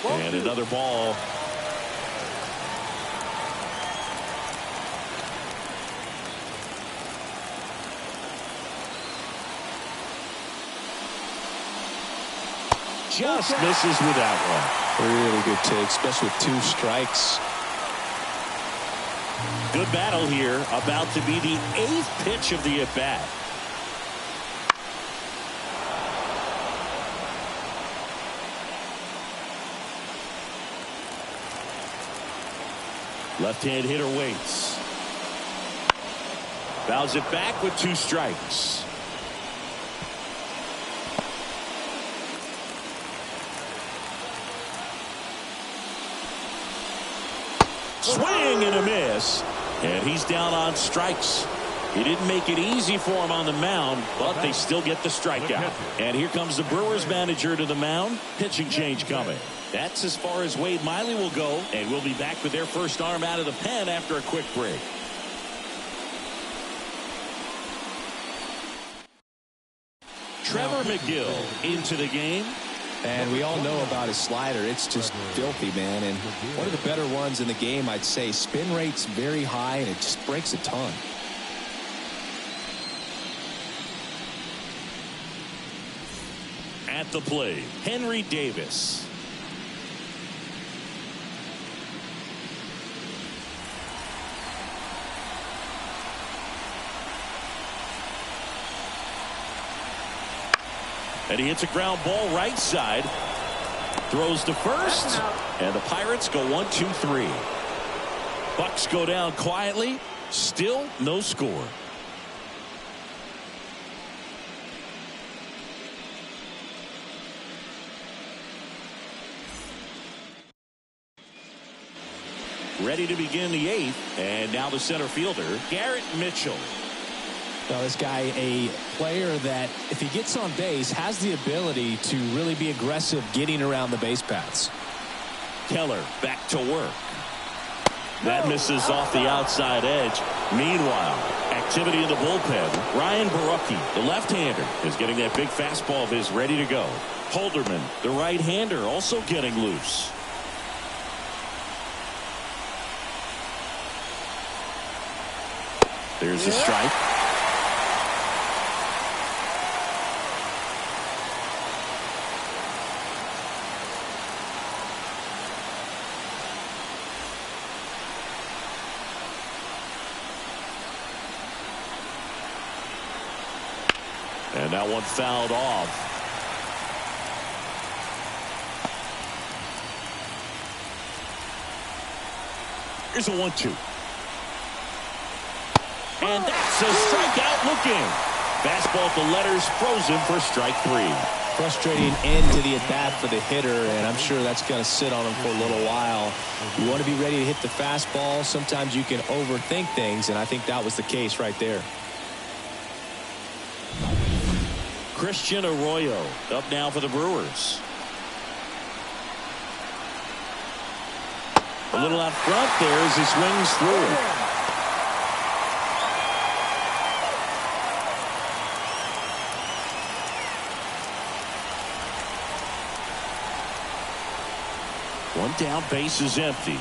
And another ball. Just misses with that one.
Really good take, especially with 2 strikes.
Good battle here. About to be the 8th pitch of the at-bat. Left-hand hitter waits. Fouls it back with 2 strikes. Swing and a miss. And he's down on strikes. He didn't make it easy for him on the mound, but they still get the strikeout. And here comes the Brewers manager to the mound. Pitching change coming. That's as far as Wade Miley will go. And we'll be back with their first arm out of the pen after a quick break. Trevor McGill into the game.
And we all know about his slider. It's just filthy, man. And one of the better ones in the game, I'd say. Spin rate's very high, and it just breaks a ton.
At the plate, Henry Davis. And he hits a ground ball right side. Throws to first. And the Pirates go 1-2-3. Bucks go down quietly. Still no score. Ready to begin the 8th. And now the center fielder, Garrett Mitchell.
Well, this guy, a player that, if he gets on base, has the ability to really be aggressive getting around the base paths.
Keller back to work. That misses off the outside edge. Meanwhile, activity in the bullpen. Ryan Barucki, the left-hander, is getting that big fastball of his ready to go. Holderman, the right-hander, also getting loose. There's a strike. And that one fouled off. Here's a 1-2. And that's a strikeout looking. Fastball at the letters, frozen for strike 3.
Frustrating end to the at-bat for the hitter, and I'm sure that's going to sit on him for a little while. You want to be ready to hit the fastball. Sometimes you can overthink things, and I think that was the case right there.
Christian Arroyo up now for the Brewers. A little out front there as he swings through. One down, base is empty.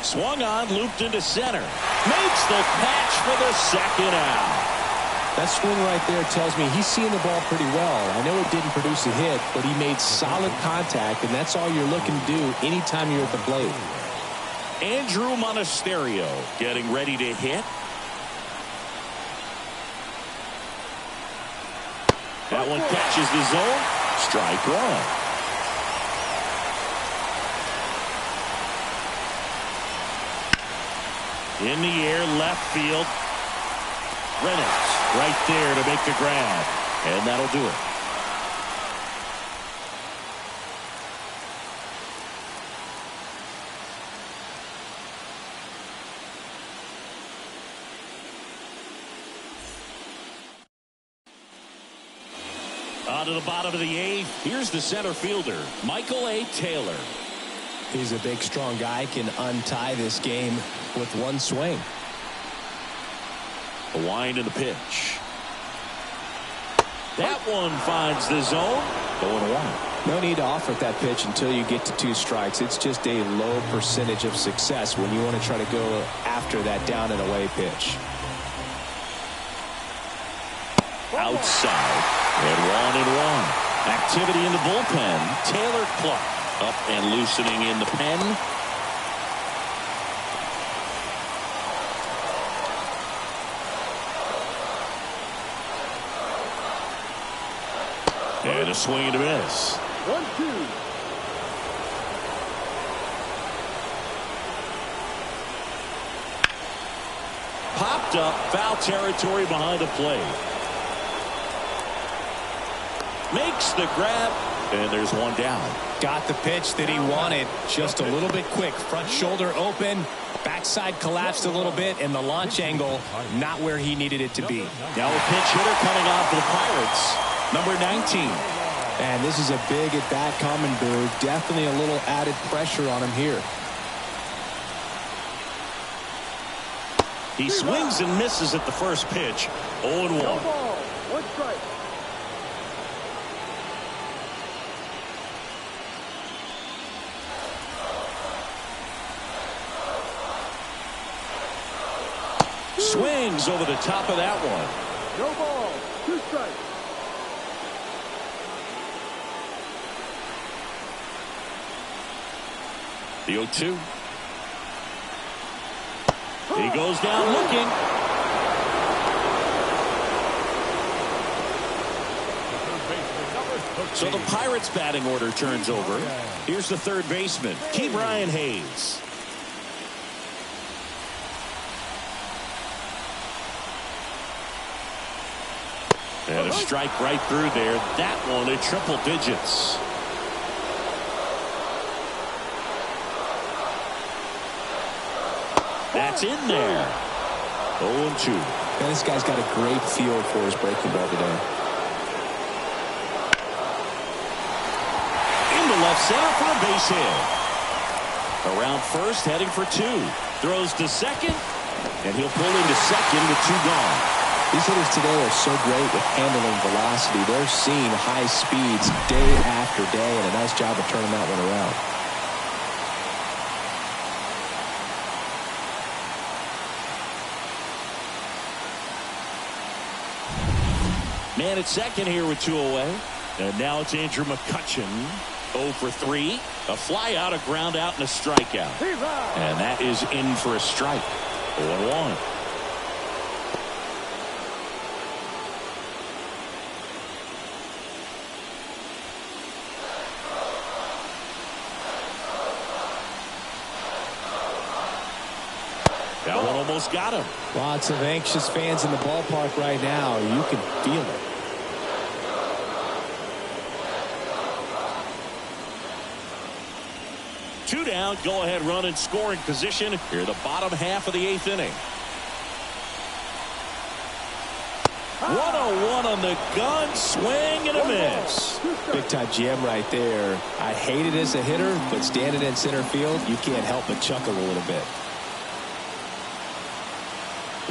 Swung on, looped into center. Makes the catch for the second out.
That swing right there tells me he's seeing the ball pretty well. I know it didn't produce a hit, but he made solid contact, and that's all you're looking to do anytime you're at the plate.
Andrew Monasterio getting ready to hit. That one catches the zone. Strike one. In the air, left field. Reynolds right there to make the grab. And that'll do it. On to the bottom of the eighth. Here's the center fielder, Michael A. Taylor.
He's a big, strong guy, can untie this game with one swing.
A wind in the pitch. That one finds the zone. 0-1.
No need to offer that pitch until you get to 2 strikes. It's just a low percentage of success when you want to try to go after that down and away pitch.
Outside. And 1-1. Activity in the bullpen. Taylor Clark up and loosening in the pen. And a swing and a miss.
1-2.
Popped up, foul territory behind the plate. Makes the grab, and there's one down.
Got the pitch that he wanted, just a little bit quick. Front shoulder open, backside collapsed a little bit, and the launch angle not where he needed it to be.
Now a pinch hitter coming on for the Pirates, number 19.
And this is a big at bat coming, Boo. Definitely a little added pressure on him here.
He swings and misses at the first pitch. 0-1.
No ball. 1 strike.
Swings over the top of that one.
No ball. 2 strikes.
The 0-2. He goes down looking. So the Pirates batting order turns over. Here's the third baseman, Ke'Bryan Hayes. And a strike right through there. That one at triple digits. That's in there. 0-2.
And this guy's got a great feel for his breaking ball today.
Into left center for a base hit. Around first, heading for 2. Throws to second, and he'll pull into second with 2 gone.
These hitters today are so great with handling velocity. They're seeing high speeds day after day, and a nice job of turning that one around.
Man at second here with 2 away. And now it's Andrew McCutchen. 0 for 3. A fly out, a ground out, and a strikeout. And that is in for a strike. 0-1. That one almost got him.
Lots of anxious fans in the ballpark right now. You can feel it.
Two down, go ahead run in scoring position here, the bottom half of the 8th inning. 1-0-1 on the gun, swing and a miss.
Big time jam right there. I hate it as a hitter, but standing in center field, you can't help but chuckle a little bit.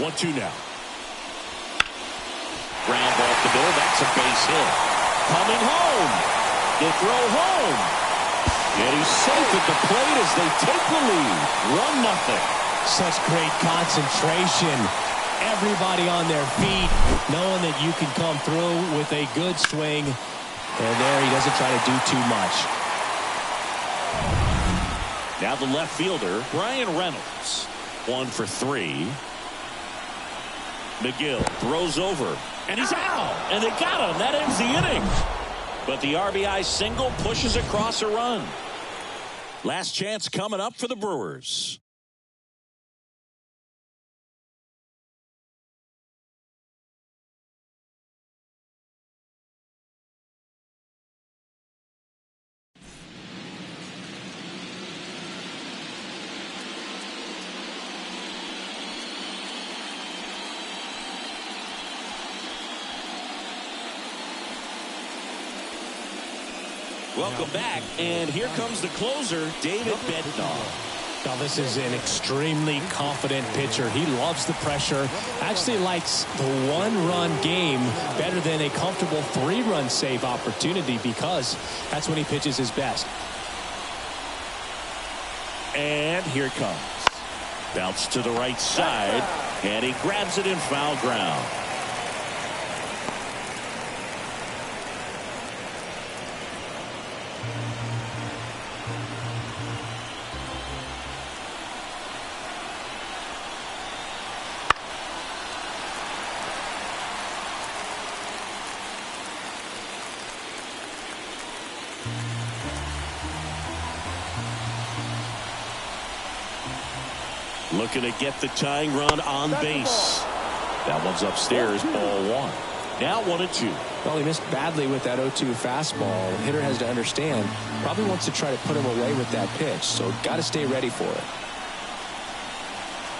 1-2 now. Ground off the door. That's a base hit. Coming home. The throw home. And he's safe at the plate as they take the lead. 1-0.
Such great concentration. Everybody on their feet, knowing that you can come through with a good swing. And there he doesn't try to do too much.
Now the left fielder, Brian Reynolds. 1 for 3. McGill throws over, and he's out, and they got him. That ends the inning. But the RBI single pushes across a run. Last chance coming up for the Brewers. Welcome back, and here comes the closer, David Bednar.
Now, this is an extremely confident pitcher. He loves the pressure. Actually likes the one-run game better than a comfortable 3-run save opportunity because that's when he pitches his best.
And here it comes. Bounce to the right side, and he grabs it in foul ground. Looking to get the tying run on base. That one's upstairs, ball 1. Now 1-2.
Well, he missed badly with that 0-2 fastball. The hitter has to understand, probably wants to try to put him away with that pitch, so got to stay ready for it.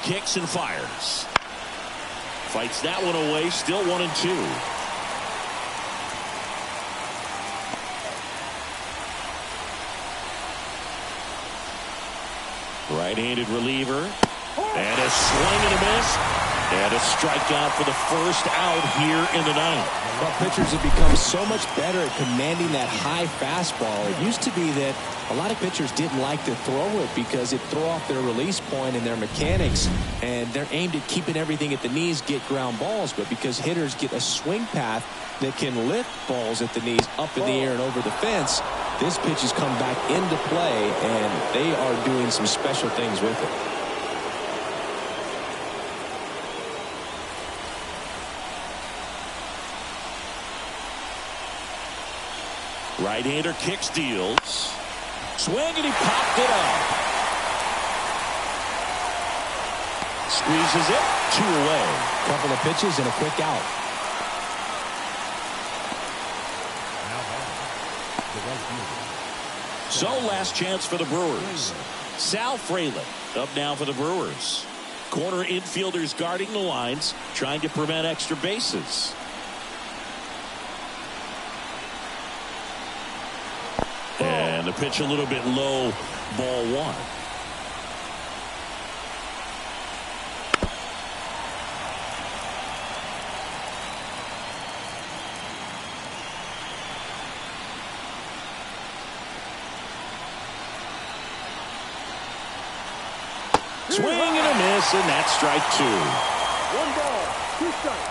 Kicks and fires. Fights that one away, still 1-2. Right-handed reliever. And a swing and a miss. And a strikeout for the first out here in the ninth.
Well, pitchers have become so much better at commanding that high fastball. It used to be that a lot of pitchers didn't like to throw it because it'd throw off their release point and their mechanics. And they're aimed at keeping everything at the knees, get ground balls. But because hitters get a swing path that can lift balls at the knees up in the air and over the fence, this pitch has come back into play, and they are doing some special things with it.
Right-hander kicks, deals. Swing, and he popped it up. Squeezes it. 2 away.
Couple of pitches and a quick out.
So last chance for the Brewers. Sal Frelick up now for the Brewers. Corner infielders guarding the lines, trying to prevent extra bases. And the pitch a little bit low, ball 1. Swing and a miss, and that's strike 2.
1 ball, 2 strikes.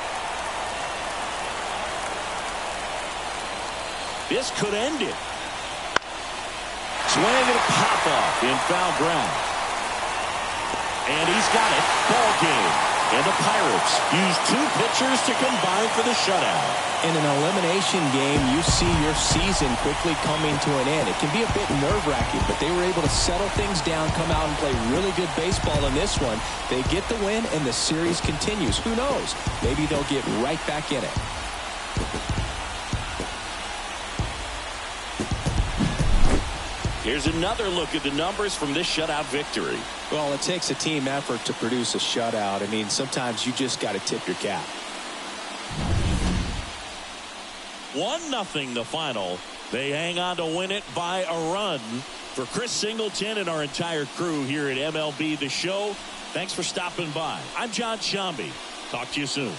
This could end it. Swing and a pop-off in foul ground. And he's got it. Ball game. And the Pirates use 2 pitchers to combine for the shutout.
In an elimination game, you see your season quickly coming to an end. It can be a bit nerve-wracking, but they were able to settle things down, come out and play really good baseball in this one. They get the win, and the series continues. Who knows? Maybe they'll get right back in it.
Here's another look at the numbers from this shutout victory.
Well, it takes a team effort to produce a shutout. I mean, sometimes you just got to tip your cap.
1-0 the final. They hang on to win it by a run. For Chris Singleton and our entire crew here at MLB The Show, thanks for stopping by. I'm John Shambi. Talk to you soon.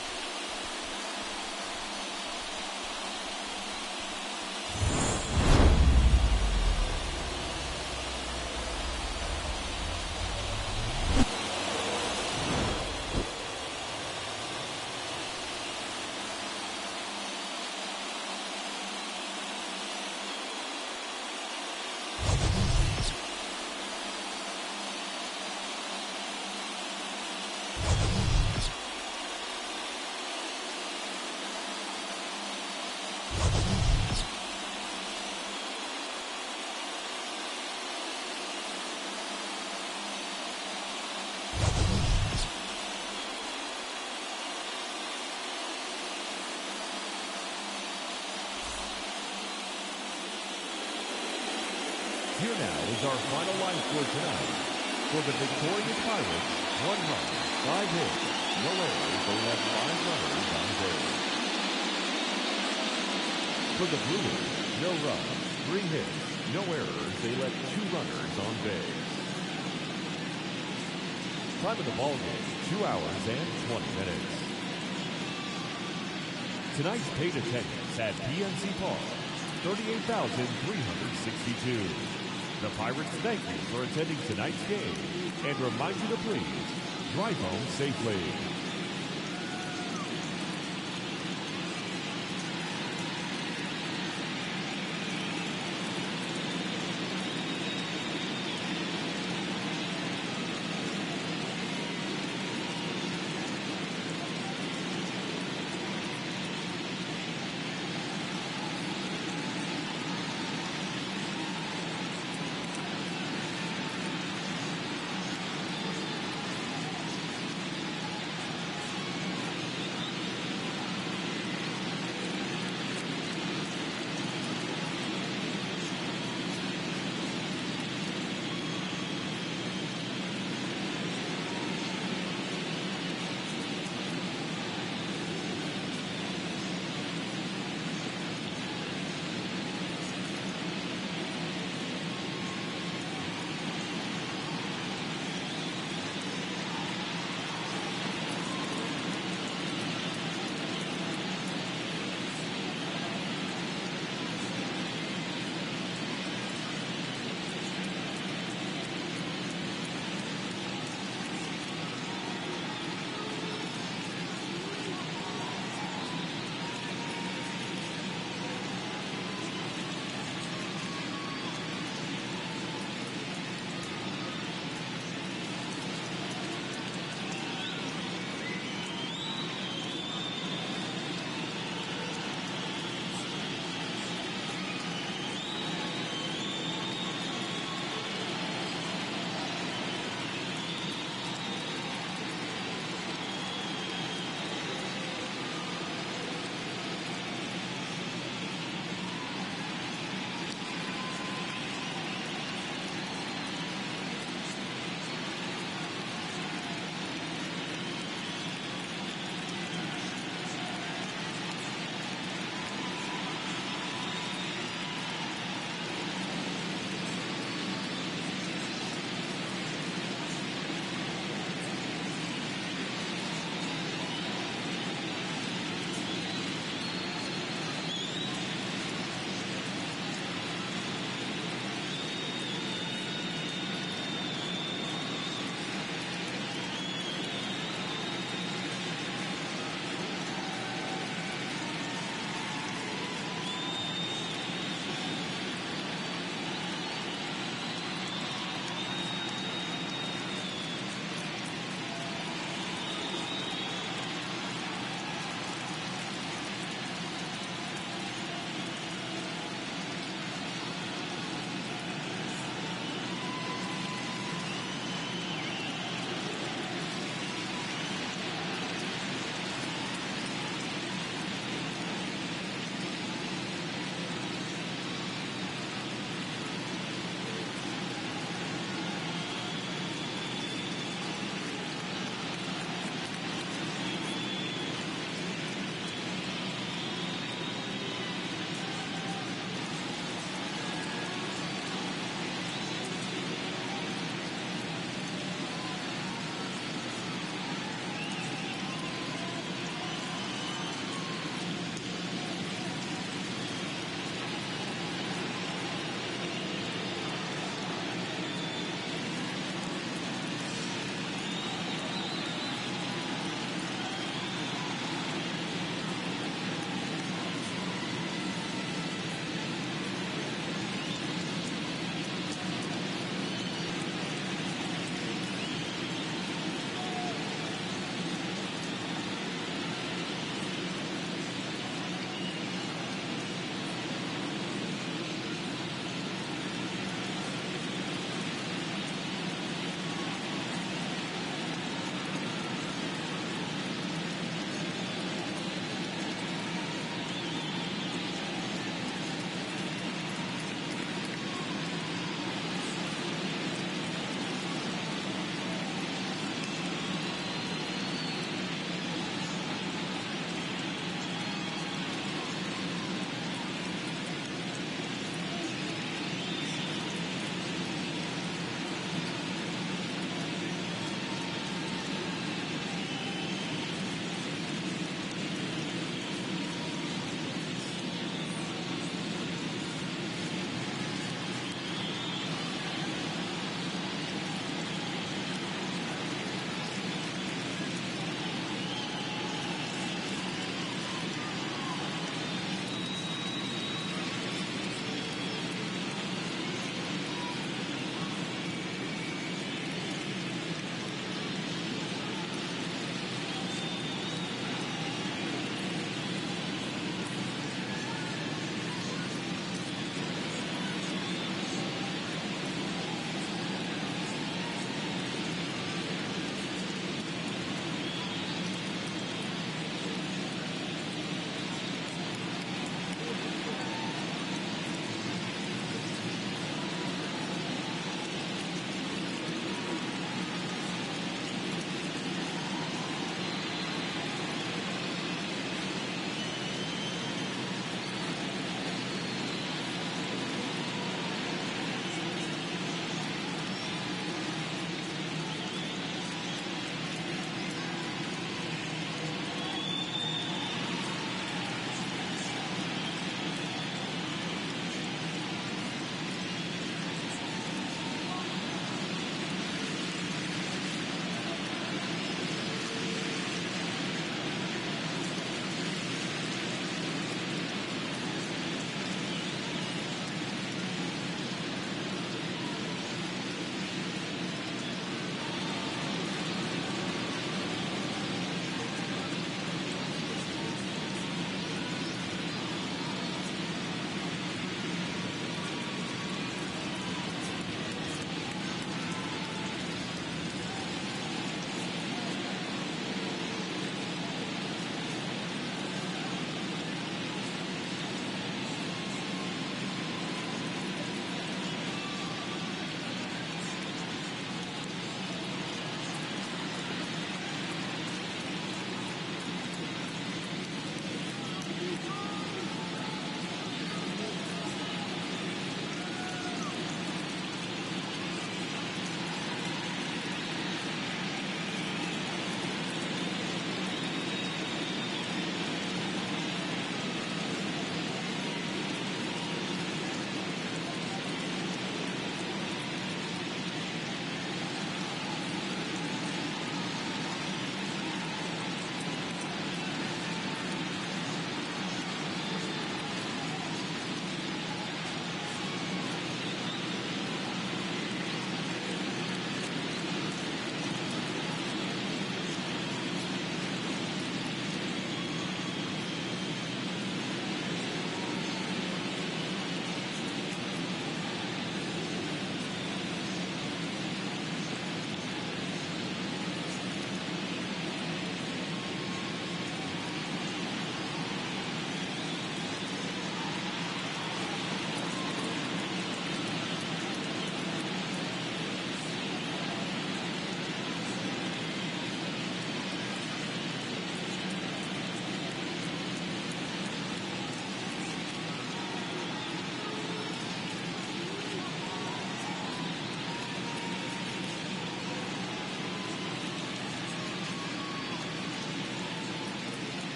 Here now is our final line score tonight. For the victorious Pirates, 1 run, 5 hits, no errors. They left 5 runners on base. For the Brewers, no runs, 3 hits, no errors. They left 2 runners on base. Time of the ball game, 2 hours and 20 minutes. Tonight's paid attendance at PNC Park, 38,362. The Pirates thank you for attending tonight's game and remind you to please drive home safely.